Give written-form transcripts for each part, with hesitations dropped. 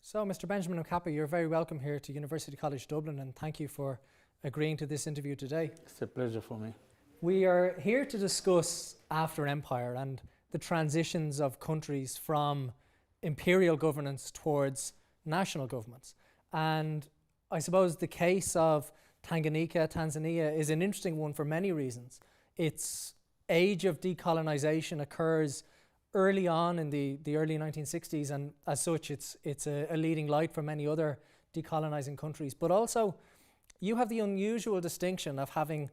So, Mr. Benjamin Mkapa, you're very welcome here to University College Dublin, and thank you for agreeing to this interview today. It's a pleasure for me. We are here to discuss after empire and the transitions of countries from imperial governance towards national governments. And I suppose the case of Tanzania is an interesting one for many reasons. Its age of decolonization occurs early on in the early 1960s, and as such it's a leading light for many other decolonizing countries. But also you have the unusual distinction of having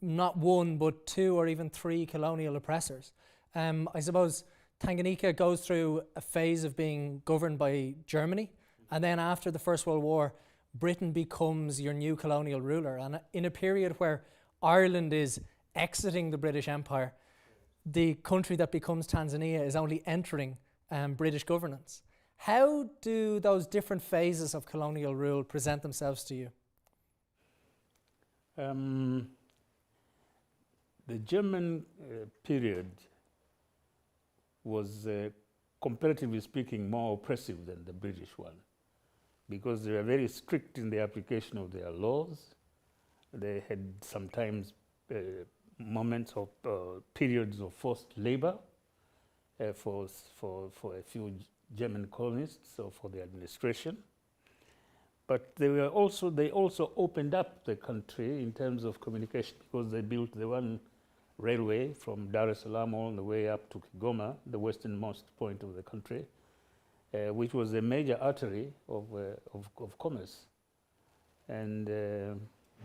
not one but two or even three colonial oppressors. I suppose Tanganyika goes through a phase of being governed by Germany, and then after the First World War Britain becomes your new colonial ruler, and in a period where Ireland is exiting the British Empire, the country that becomes Tanzania is only entering British governance. How do those different phases of colonial rule present themselves to you? The German period was, comparatively speaking, more oppressive than the British one, because they were very strict in the application of their laws. They had sometimes moments of periods of forced labor for a few German colonists or for the administration. But they also opened up the country in terms of communication, because they built the one railway from Dar es Salaam all the way up to Kigoma, the westernmost point of the country, which was a major artery of commerce. And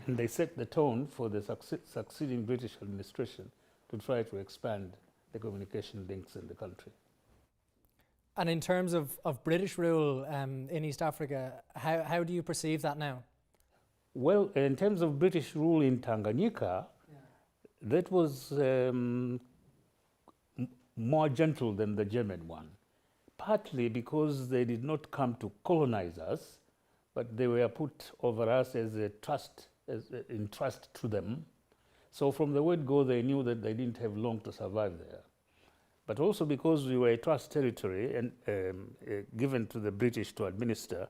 they set the tone for the succeeding British administration to try to expand the communication links in the country. And in terms of British rule in East Africa, how do you perceive that now? Well, in terms of British rule in Tanganyika, that was more gentle than the German one, partly because they did not come to colonize us, but they were put over us as a trust, in trust to them. So from the word go, they knew that they didn't have long to survive there. But also because we were a trust territory and given to the British to administer,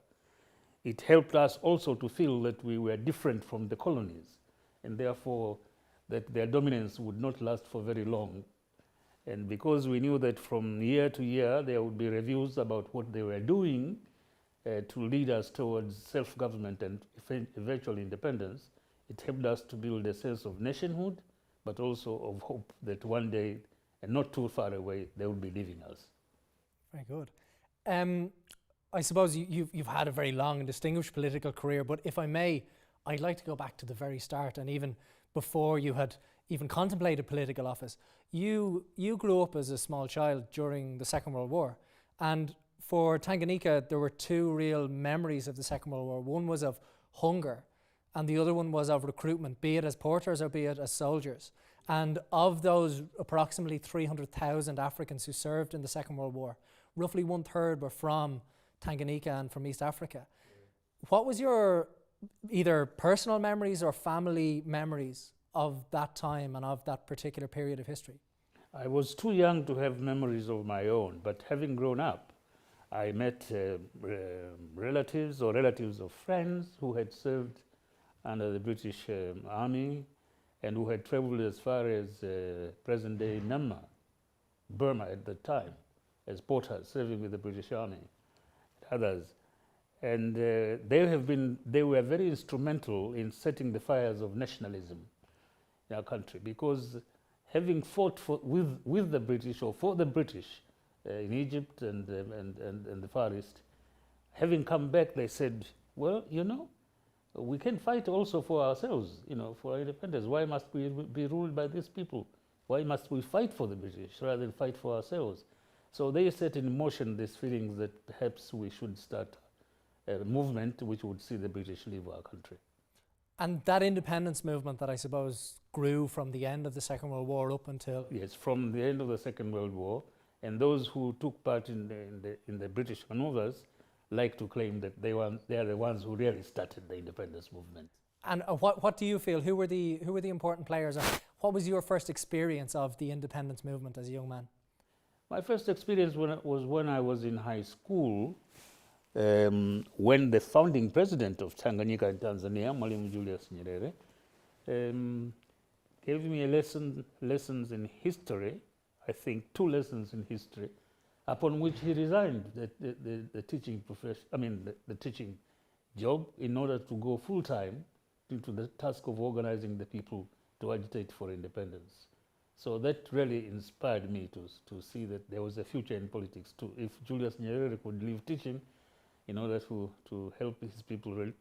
it helped us also to feel that we were different from the colonies, and therefore that their dominance would not last for very long. And because we knew that from year to year there would be reviews about what they were doing to lead us towards self-government and eventual independence, it helped us to build a sense of nationhood, but also of hope that one day, and not too far away, they will be leaving us. Very good. I suppose you've had a very long and distinguished political career, but if I may, I'd like to go back to the very start, and even before you had even contemplated political office. You grew up as a small child during the Second World War, and for Tanganyika there were two real memories of the Second World War. One was of hunger, and the other one was of recruitment, be it as porters or be it as soldiers. And of those approximately 300,000 Africans who served in the Second World War, roughly 1/3 were from Tanganyika and from East Africa. What was your either personal memories or family memories of that time and of that particular period of history? I was too young to have memories of my own, but having grown up, I met relatives or relatives of friends who had served under the British Army and who had traveled as far as present-day Myanmar, Burma at the time, as porters serving with the British Army, and others. And they were very instrumental in setting the fires of nationalism in our country, because having fought with the British or for the British in Egypt and the Far East, having come back, they said, well, you know, we can fight also for ourselves, you know, for our independence. Why must we be ruled by these people? Why must we fight for the British rather than fight for ourselves? So they set in motion these feelings that perhaps we should start a movement which would see the British leave our country. And that independence movement that I suppose grew from the end of the Second World War up until... Yes, from the end of the Second World War, and those who took part in the British maneuvers like to claim that they are the ones who really started the independence movement. And what do you feel? Who were the important players? What was your first experience of the independence movement as a young man? My first experience was when I was in high school. when the founding president of Tanganyika and Tanzania, Mwalimu Julius Nyerere, gave me a lessons in history, I think 2 lessons in history, upon which he resigned the teaching profession, the teaching job, in order to go full-time into the task of organizing the people to agitate for independence. So that really inspired me to see that there was a future in politics too. If Julius Nyerere could leave teaching in order to help his people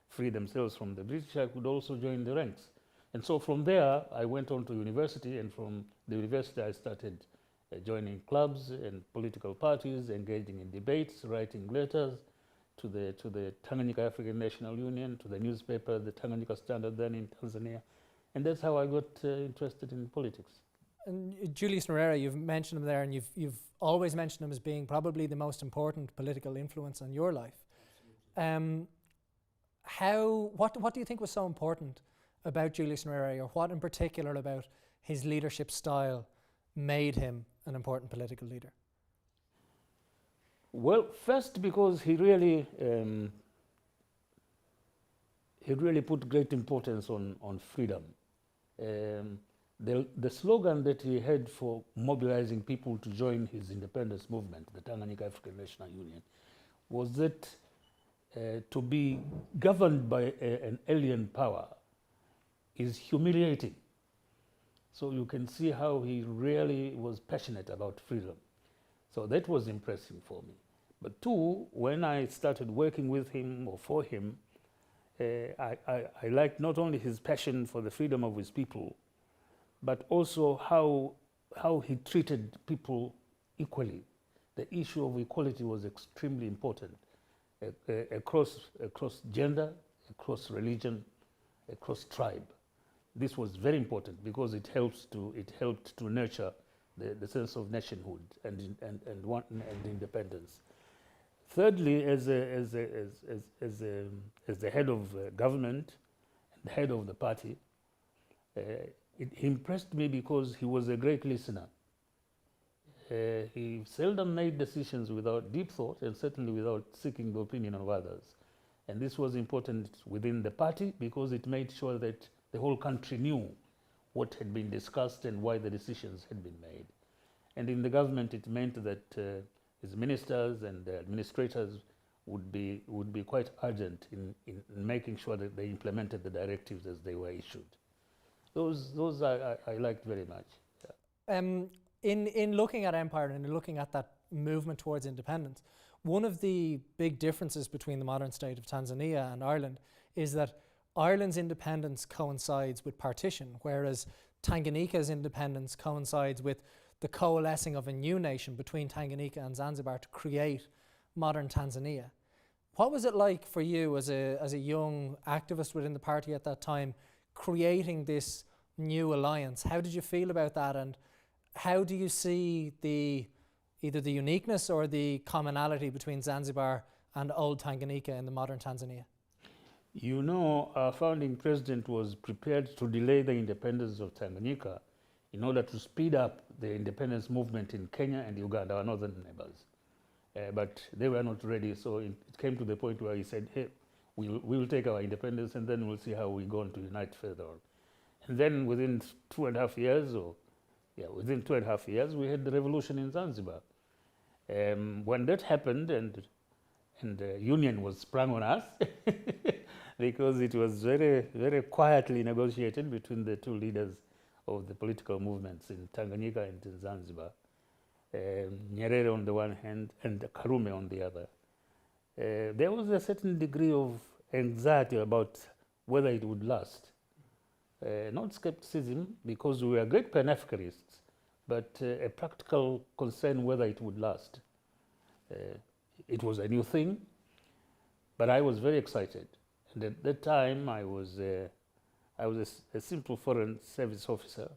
free themselves from the British, I could also join the ranks. And so from there, I went on to university, and from the university I started joining clubs and political parties, engaging in debates, writing letters to the Tanganyika African National Union, to the newspaper, the Tanganyika Standard then in Tanzania. And that's how I got interested in politics. And Julius Nyerere, you've mentioned him there, and you've always mentioned him as being probably the most important political influence on your life. What do you think was so important about Julius Nyerere, or what in particular about his leadership style made him an important political leader? Well, first because he really put great importance on freedom. The slogan that he had for mobilizing people to join his independence movement, the Tanganyika African National Union, was that to be governed by an alien power is humiliating. So you can see how he really was passionate about freedom. So that was impressive for me. But 2, when I started working with him or for him, I liked not only his passion for the freedom of his people, but also how he treated people equally. The issue of equality was extremely important across gender, across religion, across tribe. This was very important because it helped to nurture the sense of nationhood and independence. Thirdly, as the head of government and head of the party, it impressed me because he was a great listener. He seldom made decisions without deep thought, and certainly without seeking the opinion of others. And this was important within the party because it made sure that the whole country knew what had been discussed and why the decisions had been made. And in the government, it meant that his ministers and the administrators would be quite urgent in making sure that they implemented the directives as they were issued. Those I liked very much. Yeah. In looking at empire and in looking at that movement towards independence, one of the big differences between the modern state of Tanzania and Ireland is that Ireland's independence coincides with partition, whereas Tanganyika's independence coincides with the coalescing of a new nation between Tanganyika and Zanzibar to create modern Tanzania. What was it like for you as a young activist within the party at that time, creating this new alliance? How did you feel about that, and how do you see either the uniqueness or the commonality between Zanzibar and old Tanganyika in the modern Tanzania? You know, our founding president was prepared to delay the independence of Tanganyika in order to speed up the independence movement in Kenya and Uganda, our northern neighbors. But they were not ready, so it came to the point where he said, hey, we will take our independence and then we'll see how we're going to unite further on. And then within 2.5 years, within 2.5 years, we had the revolution in Zanzibar. When that happened and the union was sprung on us, because it was very, very quietly negotiated between the 2 leaders of the political movements in Tanganyika and in Zanzibar. Nyerere on the one hand and Karume on the other. There was a certain degree of anxiety about whether it would last. Not skepticism, because we were great Pan-Africanists, but a practical concern whether it would last. It was a new thing, but I was very excited. And at that time, I was a simple foreign service officer.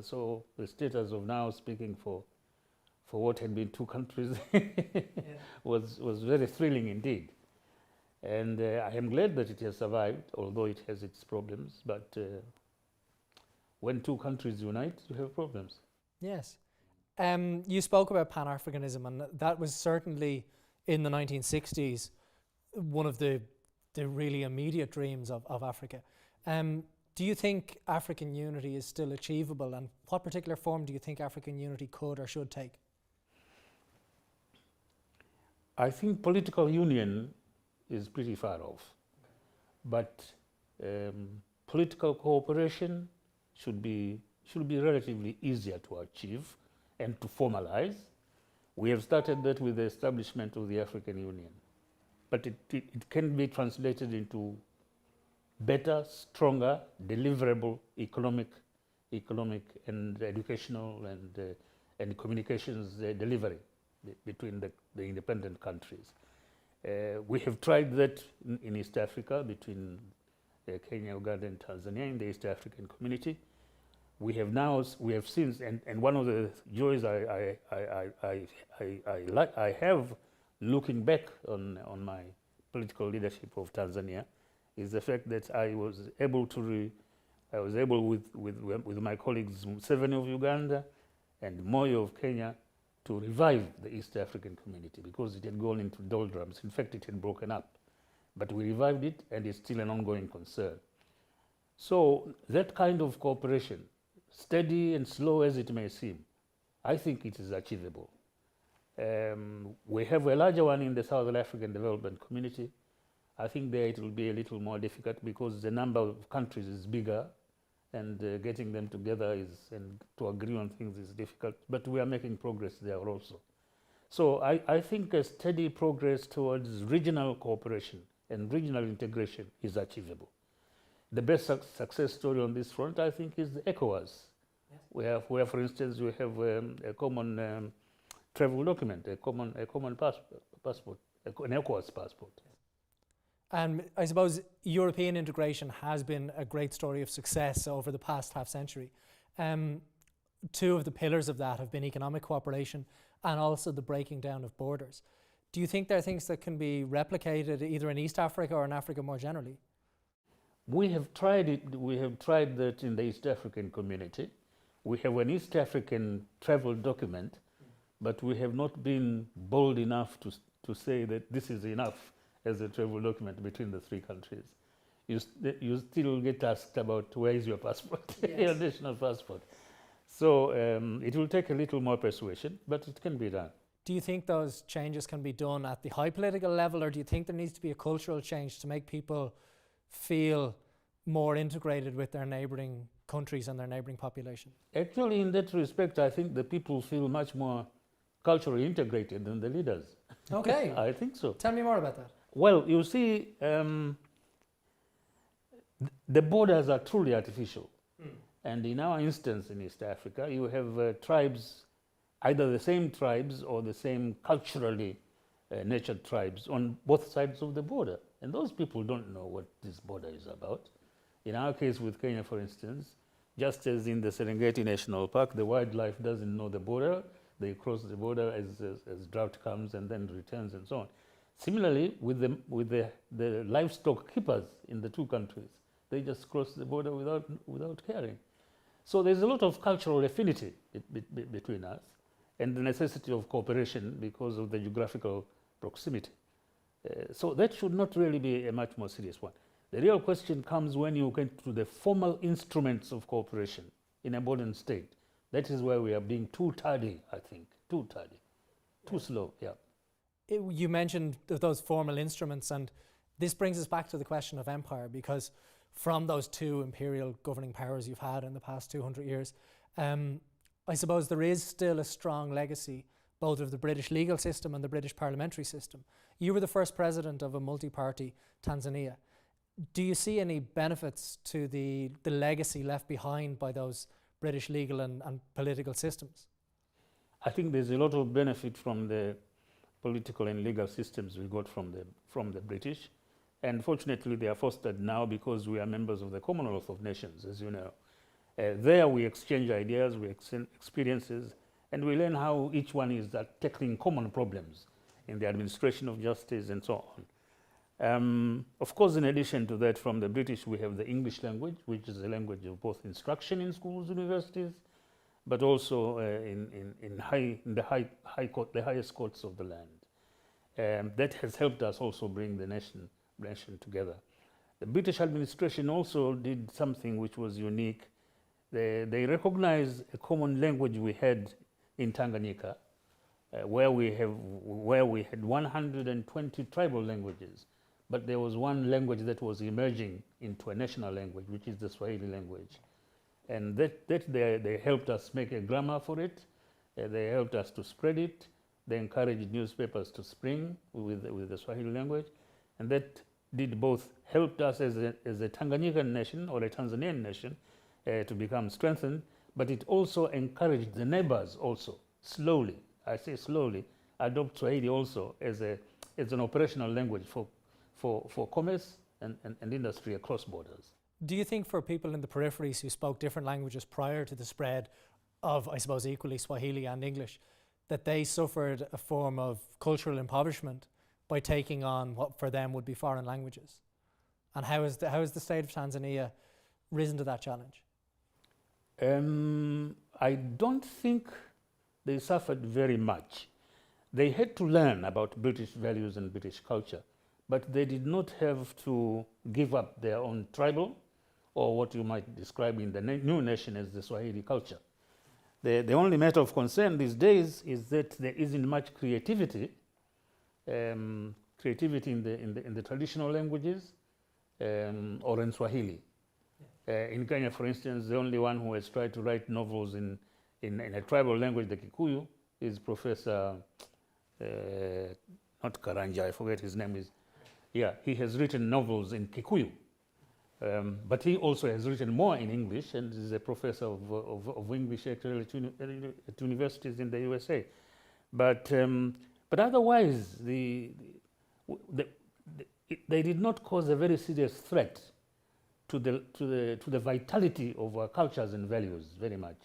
So the status of now speaking for what had been 2 countries was very thrilling indeed. And I am glad that it has survived, although it has its problems. But when 2 countries unite, you have problems. Yes. You spoke about Pan-Africanism, and that was certainly in the 1960s one of the really immediate dreams of Africa. Do you think African unity is still achievable, and what particular form do you think African unity could or should take? I think political union is pretty far off, but political cooperation should be relatively easier to achieve and to formalize. We have started that with the establishment of the African Union, but it can be translated into better, stronger, deliverable economic and educational and communications delivery between the independent countries. We have tried that in East Africa between Kenya, Uganda, and Tanzania in the East African community. We have since, and one of the joys I have looking back on my political leadership of Tanzania is the fact that I was able with my colleagues Museveni of Uganda and Moyo of Kenya to revive the East African community because it had gone into doldrums. In fact, it had broken up. But we revived it, and it's still an ongoing concern. So that kind of cooperation, steady and slow as it may seem, I think it is achievable. We have a larger one in the Southern African Development Community. I think there it will be a little more difficult because the number of countries is bigger, and getting them together and to agree on things is difficult, but we are making progress there also. So I think a steady progress towards regional cooperation and regional integration is achievable. The best success story on this front, I think, is the ECOWAS, yes. where, for instance, we have a common travel document, a common passport, an ECOWAS passport. And I suppose European integration has been a great story of success over the past half century. Two of the pillars of that have been economic cooperation and also the breaking down of borders. Do you think there are things that can be replicated either in East Africa or in Africa more generally? We have tried it. We have tried that in the East African community. We have an East African travel document, but we have not been bold enough to say that this is enough as a travel document between the three countries. You still get asked about where is your passport, yes. Your national passport. So it will take a little more persuasion, but it can be done. Do you think those changes can be done at the high political level, or do you think there needs to be a cultural change to make people feel more integrated with their neighbouring countries and their neighbouring population? Actually, in that respect, I think the people feel much more culturally integrated than the leaders. Okay. I think so. Tell me more about that. Well, you see, the borders are truly artificial. And in our instance in East Africa, you have tribes, either the same tribes or the same culturally nurtured tribes on both sides of the border. And those people don't know what this border is about. In our case with Kenya, for instance, just as in the Serengeti National Park, the wildlife doesn't know the border. They cross the border as drought comes and then returns and so on. Similarly, with the livestock keepers in the two countries, they just cross the border without caring. So there's a lot of cultural affinity between us and the necessity of cooperation because of the geographical proximity. So that should not really be a much more serious one. The real question comes when you get to the formal instruments of cooperation in a modern state. That is where we are being too tardy, I think, too tardy, too slow, yeah. You mentioned those formal instruments, and this brings us back to the question of empire, because from those two imperial governing powers you've had in the past 200 years, I suppose there is still a strong legacy both of the British legal system and the British parliamentary system. You were the first president of a multi-party Tanzania. Do you see any benefits to the legacy left behind by those British legal and political systems? I think there's a lot of benefit from the political and legal systems we got from the British. And fortunately, they are fostered now because we are members of the Commonwealth of Nations, as you know. There we exchange ideas, we exchange experiences, and we learn how each one is tackling common problems in the administration of justice and so on. Of course, in addition to that, from the British, we have the English language, which is a language of both instruction in schools, universities, but also in the high court, the highest courts of the land. That has helped us also bring the nation together. The British administration also did something which was unique. They recognized a common language we had in Tanganyika, where we had 120 tribal languages, but there was one language that was emerging into a national language, which is the Swahili language. And they helped us make a grammar for it. They helped us to spread it. They encouraged newspapers to spring with the Swahili language. And that did both helped us as a Tanganyikan nation or a Tanzanian nation to become strengthened, but it also encouraged the neighbors also slowly, I say slowly, adopt Swahili also as an operational language for commerce and industry across borders. Do you think for people in the peripheries who spoke different languages prior to the spread of, I suppose, equally Swahili and English, that they suffered a form of cultural impoverishment by taking on what for them would be foreign languages? And how has the state of Tanzania risen to that challenge? I don't think they suffered very much. They had to learn about British values and British culture, but they did not have to give up their own tribal, or what you might describe in the new nation as the Swahili culture. The only matter of concern these days is that there isn't much creativity in the traditional languages or in Swahili. In Kenya, for instance, the only one who has tried to write novels in a tribal language, the Kikuyu, is Professor, not Karanja, I forget his name is. Yeah, he has written novels in Kikuyu. But he also has written more in English and is a professor of English actually at universities in the USA. But otherwise, they did not cause a very serious threat to the vitality of our cultures and values very much.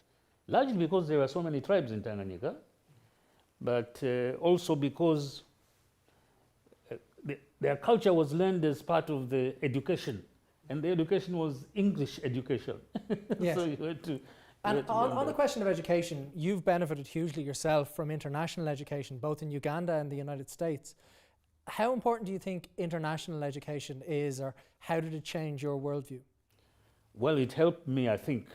Largely because there were so many tribes in Tanganyika, but also because their culture was learned as part of the education, and the education was English education. Yes. So you had to. And on the question of education, you've benefited hugely yourself from international education, both in Uganda and the United States. How important do you think international education is, or how did it change your worldview? Well, it helped me, I think,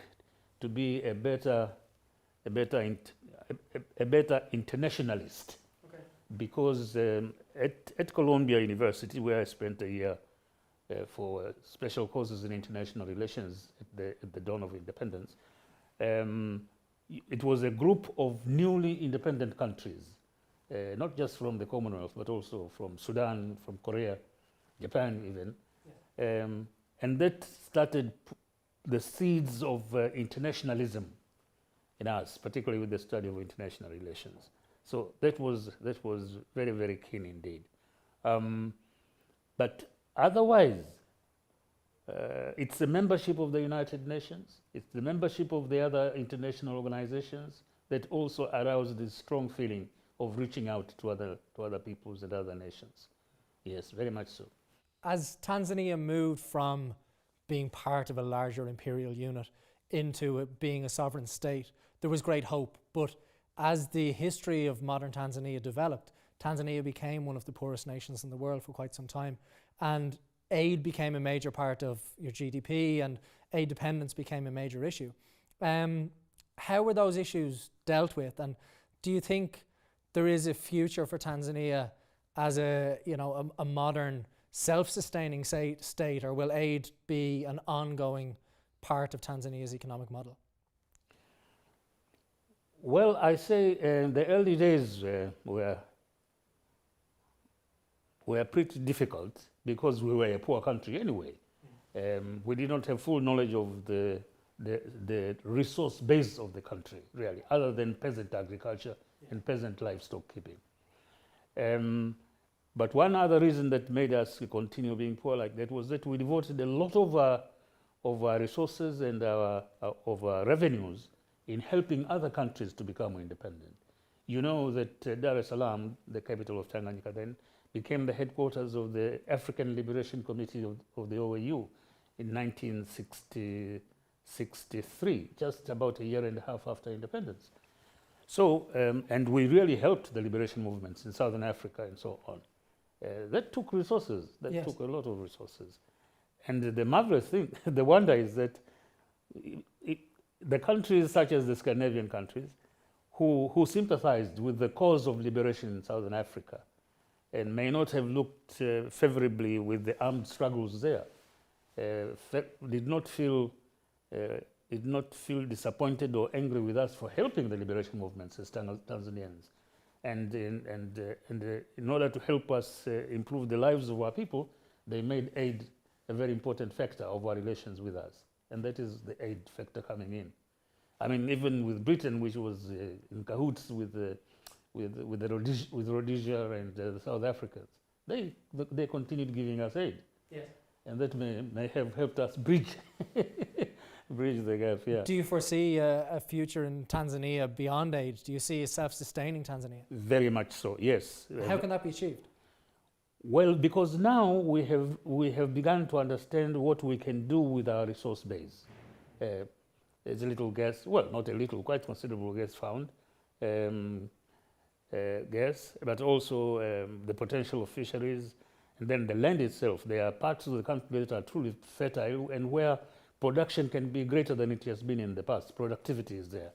to be a better internationalist. Okay. Because at Columbia University, where I spent a year for special courses in international relations at the dawn of independence, it was a group of newly independent countries, not just from the Commonwealth, but also from Sudan, from Korea, Japan even. Yeah. And that started the seeds of internationalism in us, particularly with the study of international relations. So that was very, very keen indeed. But otherwise, it's the membership of the United Nations, it's the membership of the other international organizations that also aroused this strong feeling of reaching out to other peoples and other nations. Yes, very much so. As Tanzania moved from being part of a larger imperial unit into it being a sovereign state, there was great hope. But as the history of modern Tanzania developed, Tanzania became one of the poorest nations in the world for quite some time. And aid became a major part of your GDP, and aid dependence became a major issue. How were those issues dealt with? And do you think there is a future for Tanzania as a modern self-sustaining state, or will aid be an ongoing part of Tanzania's economic model? Well, I say the early days were pretty difficult because we were a poor country anyway. We did not have full knowledge of the resource base of the country, really, other than peasant agriculture and peasant livestock keeping. But one other reason that made us continue being poor like that was that we devoted a lot of our resources and of our revenues in helping other countries to become independent. You know that Dar es Salaam, the capital of Tanganyika then, became the headquarters of the African Liberation Committee of the OAU in 1963 1963, just about a year and a half after independence. So, and we really helped the liberation movements in Southern Africa and so on. That took resources, that Yes. took a lot of resources. And the marvelous thing, the wonder is that the countries such as the Scandinavian countries who sympathized with the cause of liberation in Southern Africa and may not have looked favorably with the armed struggles there, did not feel disappointed or angry with us for helping the liberation movements as Tanzanians. And in order to help us improve the lives of our people, they made aid a very important factor of our relations with us. And that is the aid factor coming in. I mean, even with Britain, which was in cahoots with Rhodesia and the South Africans, they continued giving us aid. Yes. And that may have helped us bridge the gap, yeah. Do you foresee a future in Tanzania beyond aid? Do you see a self-sustaining Tanzania? Very much so, yes. How can that be achieved? Well, because now we have begun to understand what we can do with our resource base. There's a little gas, well, not a little, quite considerable gas found, gas, but also the potential of fisheries, and then the land itself. There are parts of the country that are truly fertile and where production can be greater than it has been in the past. Productivity is there.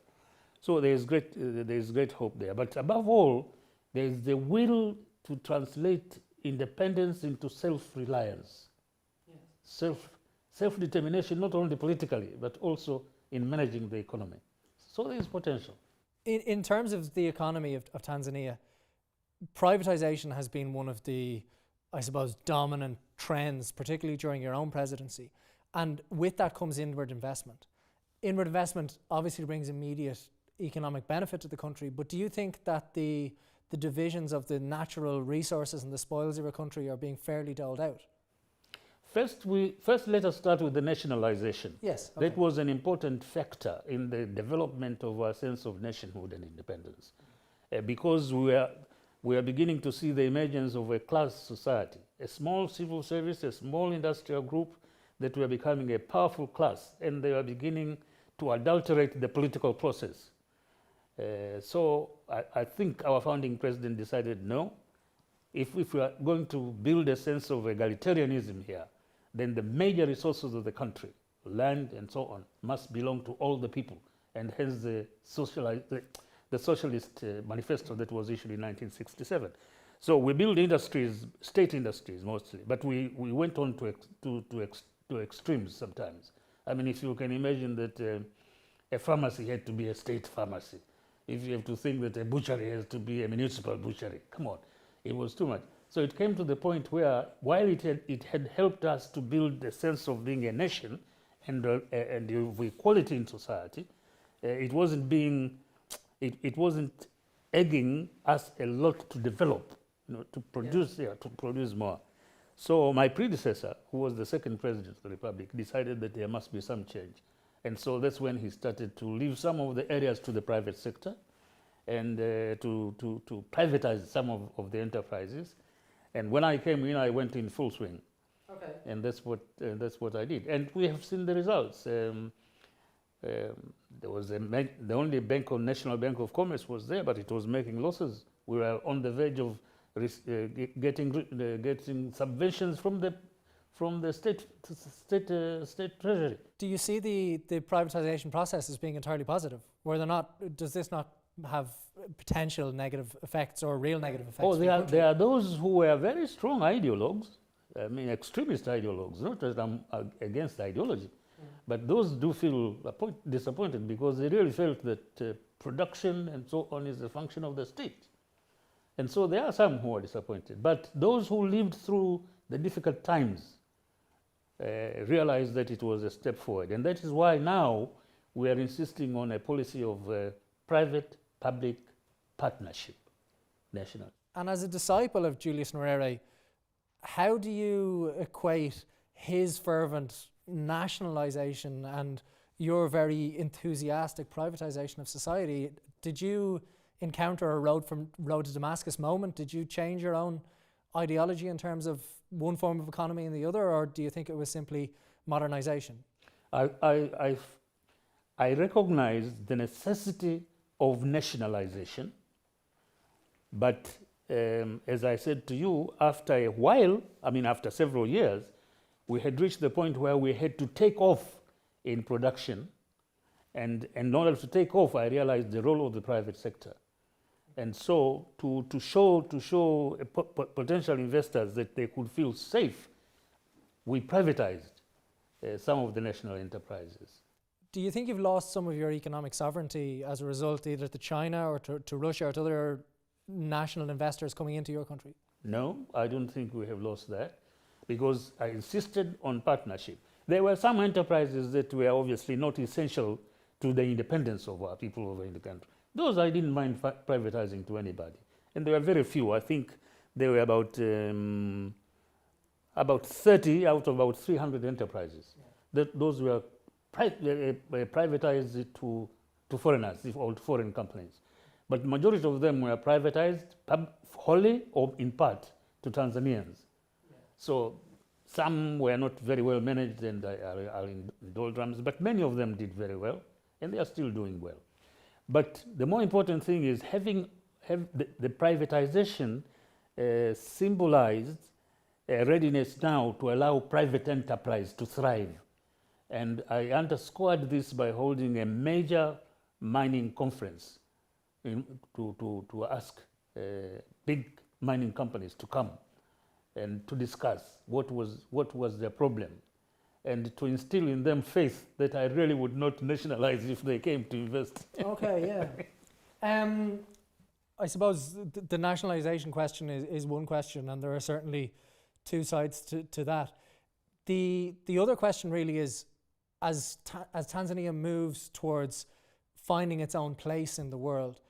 So there is great hope there. But above all, there is the will to translate independence into self-reliance, yes. Self-determination, not only politically, but also in managing the economy. So there is potential. In terms of the economy of Tanzania, privatization has been one of the, I suppose, dominant trends, particularly during your own presidency. And with that comes inward investment. Inward investment obviously brings immediate economic benefit to the country, but do you think that the divisions of the natural resources and the spoils of your country are being fairly doled out? First, let us start with the nationalization. Yes. Okay. That was an important factor in the development of our sense of nationhood and independence, because we are beginning to see the emergence of a class society, a small civil service, a small industrial group that were becoming a powerful class, and they were beginning to adulterate the political process. So I think our founding president decided, no, if we are going to build a sense of egalitarianism here, then the major resources of the country, land and so on, must belong to all the people. And hence the Socialist Manifesto that was issued in 1967. So we build industries, state industries mostly, but we went on to extremes sometimes. I mean, if you can imagine that a pharmacy had to be a state pharmacy, if you have to think that a butchery has to be a municipal butchery, come on, it was too much. So it came to the point where, while it had helped us to build a sense of being a nation and of equality in society, it wasn't egging us a lot to develop, to produce more. So my predecessor, who was the second president of the Republic, decided that there must be some change. And so that's when he started to leave some of the areas to the private sector and to privatize some of the enterprises. And when I came in, I went in full swing. Okay. And that's what I did. And we have seen the results. There was the only National Bank of Commerce was there, but it was making losses. We were on the verge of getting subventions from the state treasury. Do you see the privatization process as being entirely positive? Does this not have potential negative effects or real negative effects? Oh, there are those who were very strong ideologues, I mean extremist ideologues, not that I'm against ideology, but those do feel disappointed because they really felt that production and so on is a function of the state. And so there are some who are disappointed, but those who lived through the difficult times realized that it was a step forward. And that is why now we are insisting on a policy of private-public partnership, national. And as a disciple of Julius Nyerere, how do you equate his fervent nationalization and your very enthusiastic privatization of society? Did you encounter a road to Damascus moment? Did you change your own ideology in terms of one form of economy and the other, or do you think it was simply modernization? I I recognized the necessity of nationalization, but as I said to you, after a while, I mean after several years, we had reached the point where we had to take off in production. And in order to take off, I realized the role of the private sector. And so to show potential investors that they could feel safe, we privatized some of the national enterprises. Do you think you've lost some of your economic sovereignty as a result either to China or to Russia or to other national investors coming into your country? No, I don't think we have lost that, because I insisted on partnership. There were some enterprises that were obviously not essential to the independence of our people over in the country. Those I didn't mind privatizing to anybody. And there were very few. I think there were about 30 out of about 300 enterprises. Yeah. Those were privatized to foreigners, or foreign companies. But the majority of them were privatized wholly or in part to Tanzanians. Yeah. So some were not very well managed and are in doldrums, but many of them did very well, and they are still doing well. But the more important thing is have the privatization symbolized a readiness now to allow private enterprise to thrive. And I underscored this by holding a major mining conference to ask big mining companies to come and to discuss what was their problem, and to instill in them faith that I really would not nationalize if they came to invest. Okay, yeah. I suppose the nationalization question is one question, and there are certainly two sides to that. The other question really is, as Tanzania moves towards finding its own place in the world,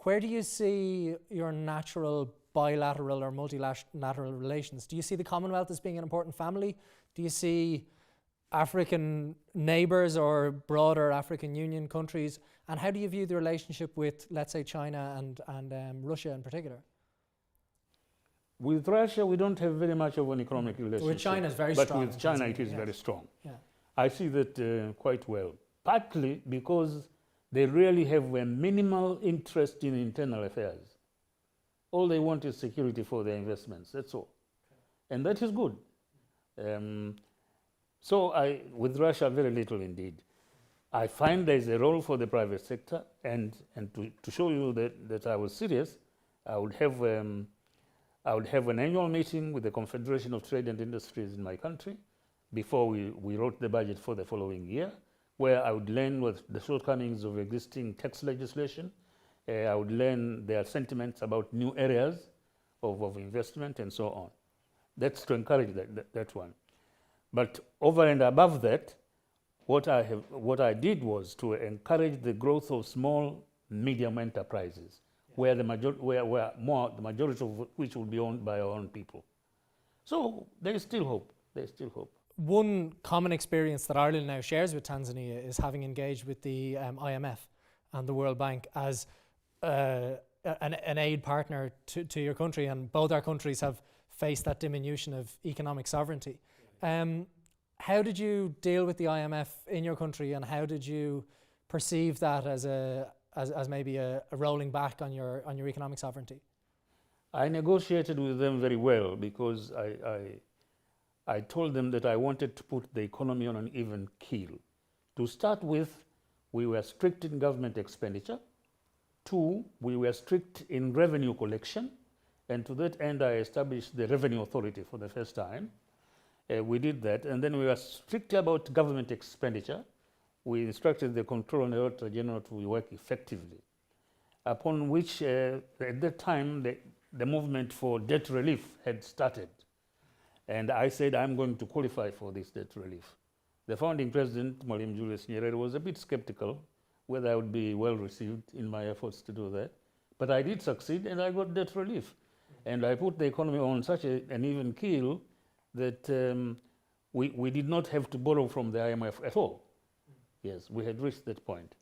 where do you see your natural bilateral or multilateral relations? Do you see the Commonwealth as being an important family? Do you see African neighbours or broader African Union countries? And how do you view the relationship with, let's say, China and Russia in particular? With Russia, we don't have very much of an economic relationship. With China, it's very but strong. But with China, it is very strong. Yeah. I see that quite well, partly because they really have a minimal interest in internal affairs. All they want is security for their investments, that's all. Okay. And that is good. So with Russia, very little indeed. I find there is a role for the private sector, and to show you that I was serious, I would have an annual meeting with the Confederation of Trade and Industries in my country before we wrote the budget for the following year, where I would learn what the shortcomings of existing tax legislation. I would learn their sentiments about new areas of investment and so on. That's to encourage that one. But over and above that, what I did was to encourage the growth of small, medium enterprises, where the majority of which will be owned by our own people. So there is still hope. There is still hope. One common experience that Ireland now shares with Tanzania is having engaged with the IMF and the World Bank as an aid partner to your country, and both our countries have faced that diminution of economic sovereignty. How did you deal with the IMF in your country, and how did you perceive that as maybe a rolling back on your economic sovereignty? I negotiated with them very well, because I told them that I wanted to put the economy on an even keel. To start with, we were strict in government expenditure. 2, we were strict in revenue collection, and to that end I established the Revenue Authority for the first time. We did that, and then we were strict about government expenditure. We instructed the Controller and Auditor General to work effectively, upon which at that time the movement for debt relief had started. And I said, I'm going to qualify for this debt relief. The founding president, Mwalimu Julius Nyerere, was a bit skeptical whether I would be well received in my efforts to do that. But I did succeed, and I got debt relief. And I put the economy on such an even keel that we did not have to borrow from the IMF at all. Yes, we had reached that point.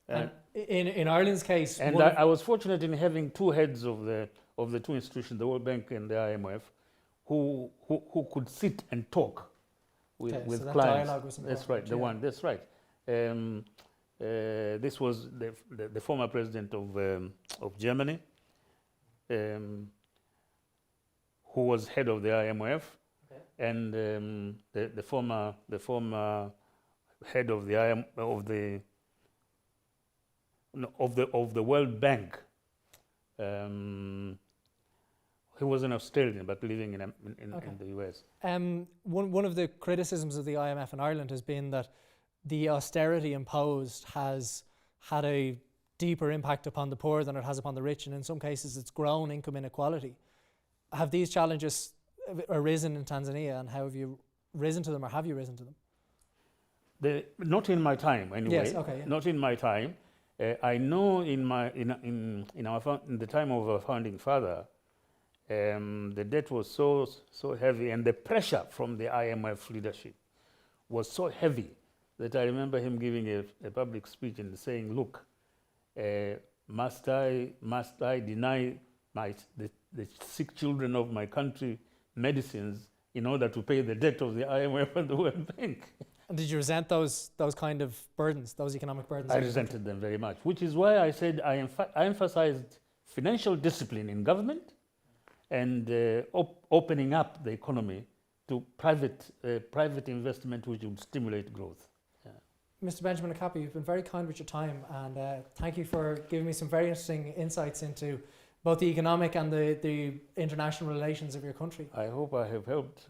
And in Ireland's case... And I was fortunate in having two heads of the two institutions, the World Bank and the IMF, who could sit and talk with so clients. Dialogue was that's right, yeah. That's right. This was the former president of Germany, who was head of the IMF, Okay. and the former head of the of the World Bank. He was an Australian, but living in the US. One of the criticisms of the IMF in Ireland has been that the austerity imposed has had a deeper impact upon the poor than it has upon the rich, and in some cases it's grown income inequality. Have these challenges arisen in Tanzania, and how have you risen to them, or have you risen to them? Not in my time, anyway. Yes, okay, yeah. Not in my time. I know in the time of our founding father, the debt was so heavy, and the pressure from the IMF leadership was so heavy that I remember him giving a public speech and saying, "Look, must I deny the sick children of my country medicines in order to pay the debt of the IMF and the World Bank?" And did you resent those kind of burdens, those economic burdens? I resented them very much, which is why I said I emphasized financial discipline in government and opening up the economy to private investment, which would stimulate growth. Yeah. Mr. Benjamin Mkapa, you've been very kind with your time, and thank you for giving me some very interesting insights into both the economic and the international relations of your country. I hope I have helped.